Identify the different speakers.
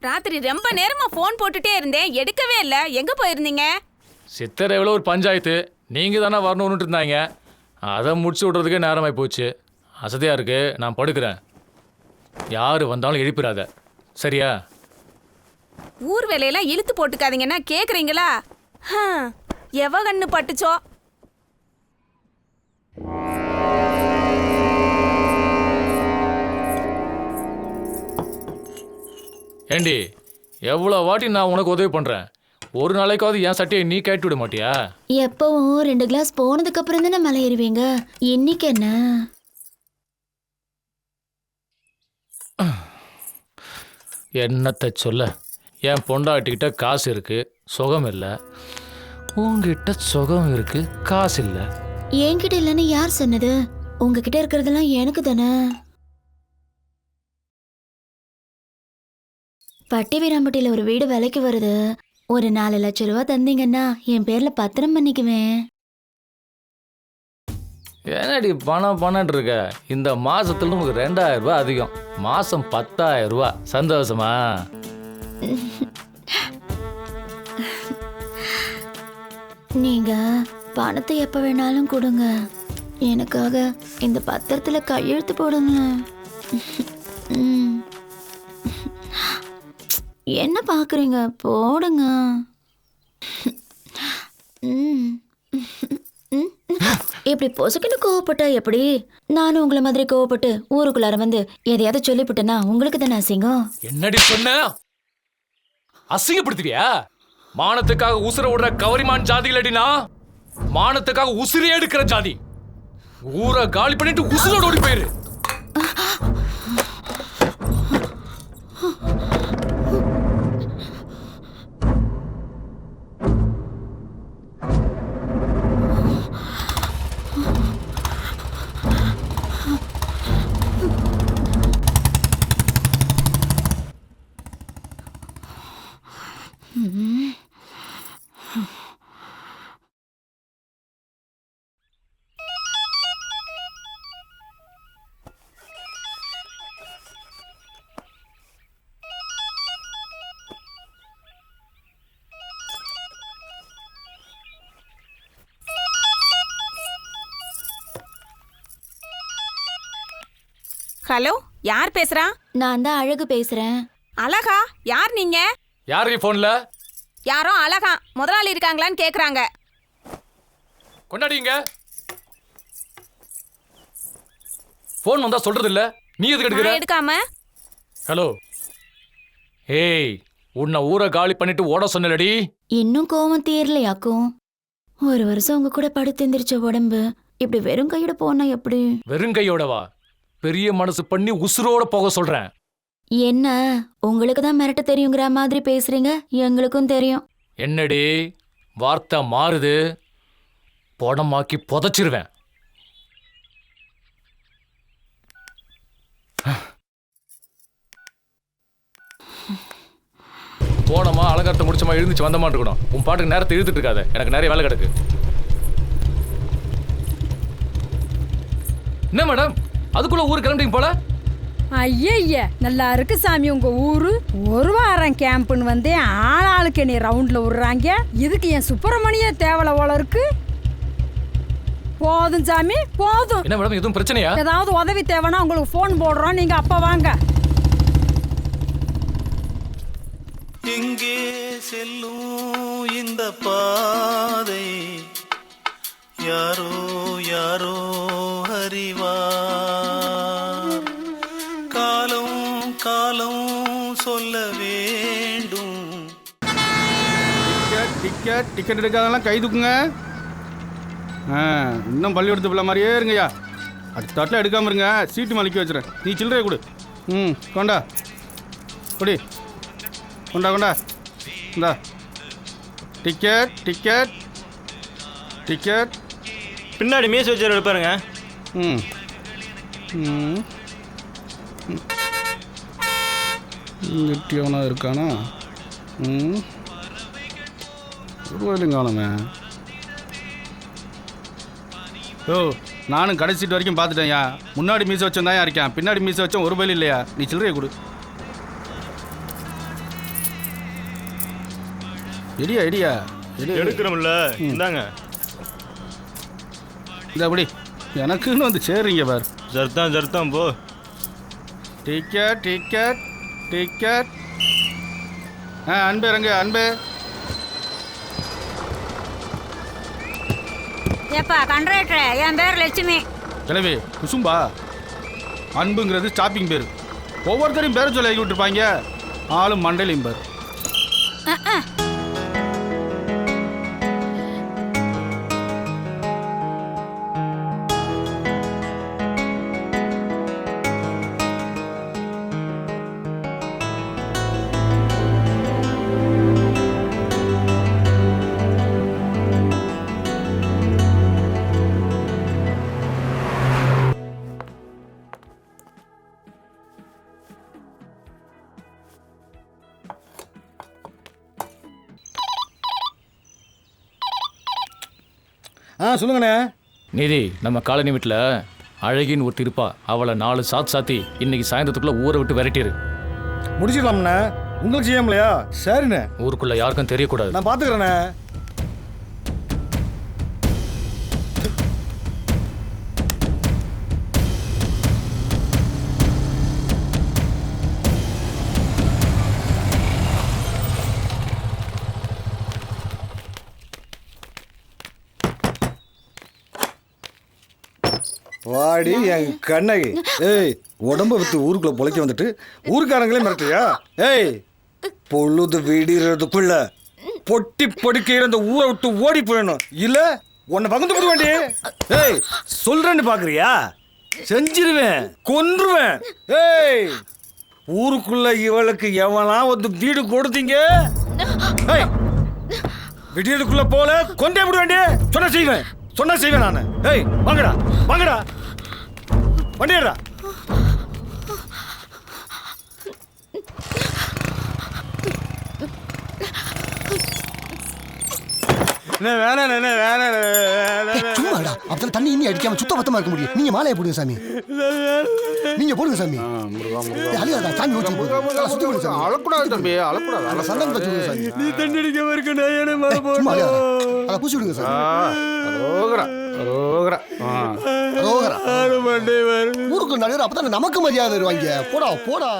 Speaker 1: ராத்திரி ரொம்ப நேரமா ஃபோன் போட்டுட்டே இருந்தேன், எடுக்கவே இல்ல. எங்க போயிருந்தீங்க?
Speaker 2: சித்தரைவில் ஒரு பஞ்சாயத்து, நீங்கள் தானே வரணும்னு இருந்தாங்க. அதை முடிச்சு விட்றதுக்கே நேரமாகி போச்சு. அசதியாக இருக்கு, நான் படுக்கிறேன். யார் வந்தாலும் எழுப்பிடாத, சரியா?
Speaker 1: ஊர் வேலையெல்லாம் இழுத்து போட்டுக்காதீங்கன்னா கேக்குறீங்களா? எவ கண்ணு பட்டுச்சோ.
Speaker 2: ஏண்டி, எவ்வளோ வாட்டி நான் உனக்கு உதவி பண்ணுறேன், ஒரு நாளைக்காவது என் சட்டையை நீ கேட்டு விட மாட்டியா?
Speaker 3: எப்பவும் 2 கிளாஸ் போனதுக்கு அப்புறம் தானே மேலே ஏறுவீங்க. இன்னைக்கு என்ன?
Speaker 2: என்னத்தை சொல்ல, என் பொண்டாட்டிக்கிட்ட காசு இருக்கு, சுகம் இல்லை. உங்ககிட்ட சுகம் இருக்கு, காசு இல்லை.
Speaker 3: என்கிட்ட இல்லைன்னு யார் சொன்னது? உங்ககிட்ட இருக்கிறதெல்லாம் எனக்கு தானே. பட்டி வீராம்பட்டியில ஒரு வீடு விலைக்கு வருது. ஒரு 4 லட்சம் ரூபா தந்தீங்கன்னா என் பேர்ல பத்திரம் பண்ணிக்குவேன்.
Speaker 2: என்னடி பணம் இருக்க? இந்த மாசத்துல உனக்கு 2000 ரூபாய் அதிகம், மாசம் 10,000 ரூபாய். சந்தோஷமா?
Speaker 3: நீங்க பணத்தை எப்ப வேணாலும் கொடுங்க, எனக்காக இந்த பத்திரத்துல கையெழுத்து போடுங்க. என்ன பாக்குறீங்க? போடுங்க. இப்படி பொசுக்குன்னு கோவப்பட்டா எப்படி? நானும் உங்களை மாதிரி கோவப்பட்டு ஊருக்குள்ளார வந்து எதையாவது சொல்லிவிட்டேன்னா உங்களுக்கு தானே அசிங்கம்.
Speaker 2: என்னடி சொன்ன? அசிங்கப்படுத்துவியா? மானத்துக்காக உசுர விடுற கவரிமான் ஜாதிகளடினா, மானத்துக்காக உசுரே எடுக்கிற ஜாதி. ஊரை காலி பண்ணிட்டு உசுரோட ஓடி போயிரு.
Speaker 1: ஹலோ, யார் பேசுறா?
Speaker 3: நான் தான் அழகு பேசுறேன்.
Speaker 1: அழகா? யார் நீங்க?
Speaker 2: யாரு போன்ல?
Speaker 1: யாரோ அழகா முதலாளி இருக்காங்களான்னு கேக்குறாங்க.
Speaker 2: கொண்டாடிங்க. போன் வந்தா சொல்றது இல்ல, நீ எதுக்கு எடுக்கிற?
Speaker 1: எடுக்காம.
Speaker 2: ஹலோ, ஏய், உன்னை ஊரை காலி பண்ணிட்டு ஓட சொன்னலடி.
Speaker 3: இன்னும் கோவம் தீரலையாக்கும். 1 வருஷம் உங்க கூட படுத்து எந்திரிச்ச உடம்பு இப்படி வெறும் கையோட போனா எப்படி?
Speaker 2: வெறும் கையோடவா? பெரிய மனசு பண்ணி உசுரோட போக சொல்றேன்.
Speaker 3: என்ன, உங்களுக்கு தான் மிரட்ட தெரியுங்கிற மாதிரி பேசுறீங்க, எங்களுக்கும் தெரியும்.
Speaker 2: என்னடி வார்த்தை மாறுது? படமாக்கி புதைச்சிருவேன். போனமா அலங்காரத்தை முடிச்சமா எழுந்துச்சு வந்தமா இருக்கணும். உன் பாட்டுக்கு நேரத்தை இழுத்துட்டு இருக்காத, எனக்கு நிறைய வேலை கிடக்கு. என்ன மேடம், அதுக்குள்ள ஊருக்கு கிளம்பிட்டீங்க போல?
Speaker 4: ஐய, நல்லா இருக்கு சாமி உங்க ஊரு. 1 வாரம் கேம்ப்னு வந்து ஆளாளுக்கு என்னை ரவுண்ட்ல விடுறாங்க. இதுக்கு என் சுப்பிரமணிய தேவலை போல இருக்கு. போதும் சாமி போதும்.
Speaker 2: என்ன மேடம், எதுவும் பிரச்சனையா?
Speaker 4: ஏதாவது உதவி தேவைன்னா உங்களுக்கு போன் போடுறோம், நீங்க அப்ப வாங்க.
Speaker 5: எங்கே செல்லும் இந்த பாதை யாரோ யாரோ அறிவார். காலம் காலம் சொல்ல வேண்டும்.
Speaker 6: டிக்கெட் எடுக்காதெல்லாம் கை தூக்குங்க. இன்னும் பள்ளிக்கூடத்து பிள்ளை மாதிரியே இருங்கய்யா. அடுத்த தாட்டில் எடுக்காமல் இருங்க, சீட்டு மலிக்க வச்சுறேன். நீ சில்லறையை கொடு. கொண்டா கொடி, கொண்டா கொண்டா. இந்தா டிக்கெட் டிக்கெட் டிக்கெட்.
Speaker 7: பின்னாடி மீஸ் வச்சு எடுப்பாருங்க.
Speaker 6: எவனா இருக்கானா? ஒருவேளையும் காணுமே. ஓ, நானும் கடைசி சீட் வரைக்கும் பார்த்துட்டேன்யா. முன்னாடி மீஸ் வச்சோம் தான் இருக்கேன், பின்னாடி மீஸ் வச்சோம் ஒரு பயில் இல்லையா. நீ சில்லறையை கொடு. இடியா இடியா இடி
Speaker 7: எடுக்கிறோம்ல இந்தாங்க.
Speaker 6: இந்த அப்படி எனக்குன்னு வந்து சேருங்க பார்.
Speaker 7: ஜர்தான் போ.
Speaker 6: Ticket ticket ticket. அன்பு இறங்க அன்பு.
Speaker 1: ஏப்பா கண்ட்ராக்டர், என் பேர் லட்சுமி.
Speaker 6: கிளவி குசும்பா. அன்புங்கிறது ஸ்டாப்பிங் பேர். ஒவ்வொருத்தரையும் பேரை சொல்லி எழுதி விட்டுருப்பாங்க. ஆளும் மண்டையிலையும் பேர்.
Speaker 8: சொல்லுங்கண்ணே.
Speaker 2: நிதி, நம்ம காலனி வீட்டில் அழகின்னு ஒருத்தி இருப்பா. அவளை 4 சாத்தி இன்னைக்கு சாயந்தரத்துக்குள்ள ஊரை விட்டு விரட்டிடு.
Speaker 8: முடிச்சிடலாம்ண்ணே. உங்களுக்கு செய்யாமலையா? சரிண்ணே.
Speaker 2: ஊருக்குள்ள யாருக்கும் தெரியக்கூடாது.
Speaker 8: நான் பார்த்துக்கிறேண்ணே. வாடி என் கண்ணகி. ஏய், உடம்ப வித்து ஊருக்குள்ள பொழைக்க வந்துட்டு ஊருக்காரங்களே மிரட்டுறியா? ஏய், பொழுது விடுறதுக்குள்ள பொட்டி படுக்கையில அந்த ஊரை விட்டு ஓடி போயிடணும். இல்ல உன்னை பகுந்து போட வேண்டிய. ஏய், சொல்றேன்னு பாக்குறியா? செஞ்சிருவேன், கொன்றுவேன். ஏய், ஊருக்குள்ள இவளுக்கு எவனா வந்து வீடு கொடுத்தீங்க, ஏய், விடியதுக்குள்ள போல கொண்டே விட வேண்டிய. சொன்ன செய்வேன் நானு. ஏய், வாங்கடா வண்டியடா.
Speaker 9: சும்மாடா, அப்பதான் தண்ணி இன்னி அடிக்காம சுத்த பத்தமா இருக்க முடியும். நீங்க மாலையை போடுங்க சாமி. நீங்க போடுங்க சாமி. அழியாதா சாமி ஊற்றி சுத்தி போடுங்க சாமி.
Speaker 6: அழக்கூடாது தம்பி, அழக்கூடாது.
Speaker 9: சந்தனம் வச்சுடுங்க சாமி.
Speaker 8: நீ தண்ணி அடிக்க வரைக்கும் நான் ஏன்னா மேல
Speaker 9: சும்மா அதை பூசி விடுங்க சாமி. ஊருக்கு நிறைய அப்பதான் நமக்கு மரியாதை வருவாங்க. போடா